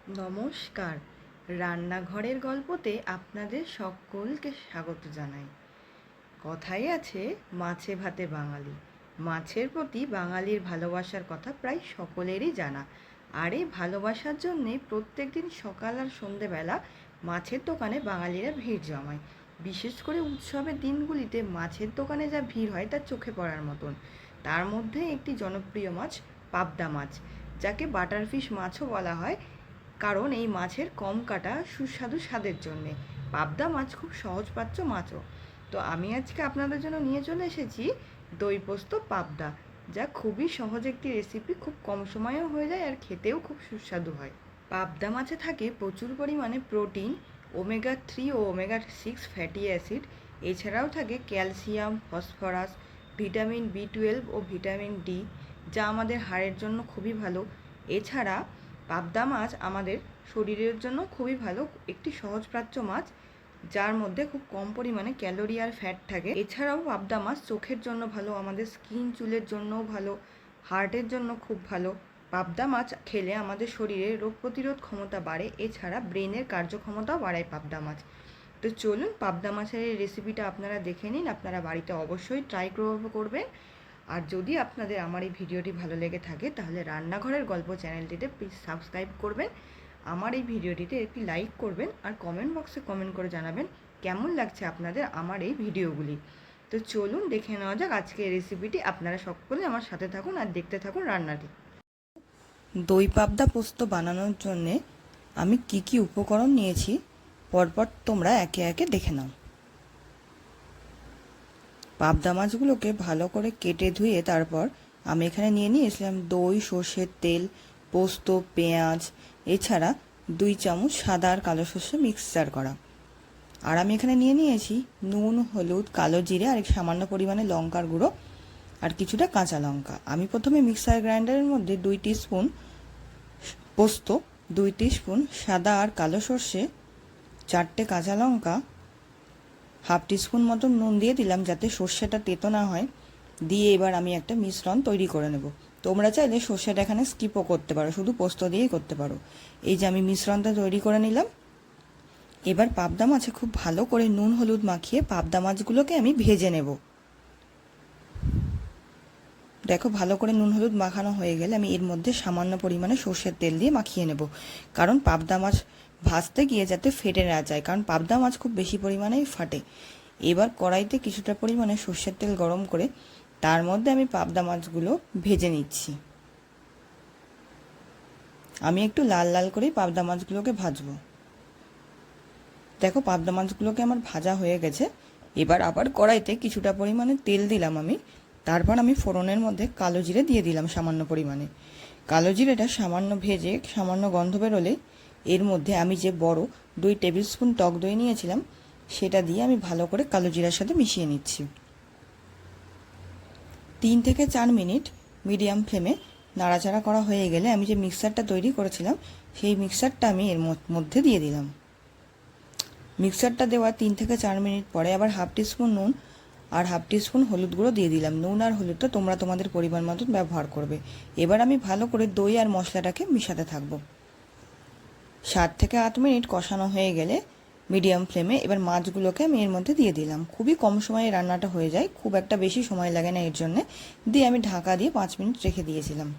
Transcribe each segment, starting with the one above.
নমস্কার, রান্নাঘরের গল্পতে আপনাদের সকলকে স্বাগত জানাই। কথায় আছে মাছে ভাতে বাঙালি। মাছের প্রতি বাঙালির ভালোবাসার কথা প্রায় সকলেরই জানা। আর এই ভালোবাসার জন্যে প্রত্যেক দিন সকাল আর সন্ধেবেলা মাছের দোকানে বাঙালিরা ভিড় জমায়। বিশেষ করে উৎসবের দিনগুলিতে মাছের দোকানে যা ভিড় হয় তা চোখে পড়ার মতন। তার মধ্যে একটি জনপ্রিয় মাছ পাবদা মাছ, যাকে বাটারফিশ মাছও বলা হয়, কারণ এই মাছের কম কাটা সুস্বাদু স্বাদের জন্যে। পাবদা মাছ খুব সহজপাচ্য মাছও। তো আমি আজকে আপনাদের জন্য নিয়ে চলে এসেছি দই পোস্ত পাবদা, যা খুবই সহজ একটি রেসিপি, খুব কম সময়েও হয়ে যায় আর খেতেও খুব সুস্বাদু হয়। পাবদা মাছে থাকে প্রচুর পরিমাণে প্রোটিন, ওমেগা 3 ও ওমেগা 6 ফ্যাটি অ্যাসিড। এছাড়াও থাকে ক্যালসিয়াম, ফসফরাস, ভিটামিন B12 ও ভিটামিন ডি, যা আমাদের হাড়ের জন্য খুবই ভালো। এছাড়া পাবদা মাছ আমাদের শরীরের জন্য খুবই ভালো একটি সহজপাচ্য মাছ, যার মধ্যে খুব কম পরিমাণে ক্যালোরি আর ফ্যাট থাকে। এছাড়াও পাবদা মাছ চোখের জন্য ভালো, আমাদের স্কিন চুলের জন্যও ভালো, হার্টের জন্য খুব ভালো। পাবদা মাছ খেলে আমাদের শরীরে রোগ প্রতিরোধ ক্ষমতা বাড়ে, এছাড়া ব্রেনের কার্যক্ষমতাও বাড়ায় পাবদা মাছ। তো চলুন পাবদা মাছের এই রেসিপিটা আপনারা দেখে নিন। আপনারা বাড়িতে অবশ্যই ট্রাই করবেন। আর যদি আপনাদের আমার এই ভিডিওটি ভালো লেগে থাকে তাহলে রান্নাঘরের গল্প চ্যানেলটিতে প্লিজ সাবস্ক্রাইব করবেন, আমার এই ভিডিওটিতে একটি লাইক করবেন, আর কমেন্ট বক্সে কমেন্ট করে জানাবেন কেমন লাগছে আপনাদের আমার এই ভিডিওগুলি। তো চলুন দেখে নেওয়া যাক আজকে এই রেসিপিটি। আপনারা সকলে আমার সাথে থাকুন আর দেখতে থাকুন রান্নাটি। দই পাবদা পোস্ত বানানোর জন্যে আমি কি কি উপকরণ নিয়েছি পরপর তোমরা একে একে দেখে নাও। পাবদা মাছগুলোকে ভালো করে কেটে ধুয়ে তারপর আমি এখানে নিয়ে নিয়েছিলাম দই, সর্ষের তেল, পোস্ত, পেঁয়াজ, এছাড়া 2 চামচ সাদা আর কালো সর্ষে মিক্সচার করা। আর আমি এখানে নিয়ে নিয়েছি নুন, হলুদ, কালো জিরে আর সামান্য পরিমাণে লঙ্কার গুঁড়ো আর কিছুটা কাঁচা লঙ্কা। আমি প্রথমে মিক্সার গ্রাইন্ডারের মধ্যে 2 টিস্পুন পোস্ত, 2 টিস্পুন সাদা আর কালো সর্ষে, 4টে কাঁচা লঙ্কা, হাফ টিস্পুন মতো নুন দিয়ে দিলাম যাতে সর্ষেটা তেতো না হয়। দিয়ে এবার আমি একটা মিশ্রণ তৈরি করে নেব। তোমরা চাইলে সর্ষেটা এখানে স্কিপও করতে পারো, শুধু পোস্ত দিয়েই করতে পারো। এই যে আমি মিশ্রণটা তৈরি করে নিলাম। এবার পাবদা মাছে খুব ভালো করে নুন হলুদ মাখিয়ে পাবদা মাছগুলোকে আমি ভেজে নেব। দেখো ভালো করে নুন হলুদ মাখানো হয়ে গেলে আমি এর মধ্যে সামান্য পরিমাণে সর্ষের তেল দিয়ে মাখিয়ে নেব, কারণ পাবদা মাছ ভাজতে গিয়ে যাতে ফেটে না যায়, কারণ পাবদা মাছ খুব বেশি পরিমাণেই ফাটে। এবার কড়াইতে কিছুটা পরিমাণে সর্ষের তেল গরম করে তার মধ্যে আমি পাবদা মাছগুলো ভেজে নিচ্ছি। আমি একটু লাল লাল করেই পাবদা মাছগুলোকে ভাজবো। দেখো পাবদা মাছগুলোকে আমার ভাজা হয়ে গেছে। এবার আবার কড়াইতে কিছুটা পরিমাণে তেল দিলাম আমি। তারপর আমি ফোড়নের মধ্যে কালো জিরে দিয়ে দিলাম সামান্য পরিমাণে। কালো জিরেটা সামান্য ভেজে সামান্য গন্ধ বেরোলে এর মধ্যে আমি যে বড় 2 টেবিল স্পুন টক দই নিয়েছিলাম সেটা দিয়ে আমি ভালো করে কালো জিরার সাথে মিশিয়ে নিচ্ছি। 3 থেকে 4 মিনিট মিডিয়াম ফ্লেমে নাড়াচাড়া করা হয়ে গেলে আমি যে মিক্সারটা তৈরি করেছিলাম সেই মিক্সারটা আমি এর মধ্যে দিয়ে দিলাম। মিক্সারটা দেওয়ার 3 থেকে 4 মিনিট পরে আবার হাফ টিস্পুন নুন আর হাফ টিস্পুন হলুদ গুঁড়ো দিয়ে দিলাম। নুন আর হলুদটা তোমরা তোমাদের পরিমাণ মতন ব্যবহার করবে। এবার আমি ভালো করে দই আর মশলাটাকে মিশাতে থাকবো। 7 থেকে 8 মিনিট কষানো হয়ে গেলে মিডিয়াম ফ্লেমে এবার মাছগুলোকে আমি এর মধ্যে দিয়ে দিলাম। খুবই কম সময়ে রান্নাটা হয়ে যায়, খুব একটা বেশি সময় লাগে না এর জন্যে। দিয়ে আমি ঢাকা দিয়ে 5 মিনিট রেখে দিয়েছিলাম।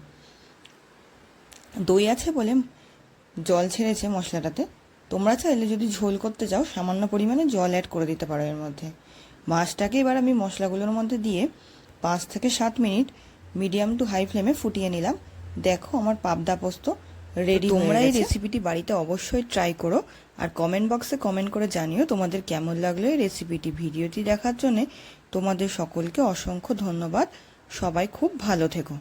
দই আছে বলে জল ছেড়েছে মশলাটাতে। তোমরা চাইলে যদি ঝোল করতে চাও সামান্য পরিমাণে জল অ্যাড করে দিতে পারো এর মধ্যে। মাছটাকে এবার আমি মশলাগুলোর মধ্যে দিয়ে 5 থেকে 7 মিনিট মিডিয়াম টু হাই ফ্লেমে ফুটিয়ে নিলাম। দেখো আমার পাবদা পোস্ত রেডি। তোমরা এই রেসিপিটি বাড়িতে অবশ্যই ট্রাই করো আর কমেন্ট বক্সে কমেন্ট করে জানিও তোমাদের কেমন লাগলো এই রেসিপিটি। ভিডিওটি দেখার জন্য তোমাদের সকলকে অসংখ্য ধন্যবাদ। সবাই খুব ভালো থেকো।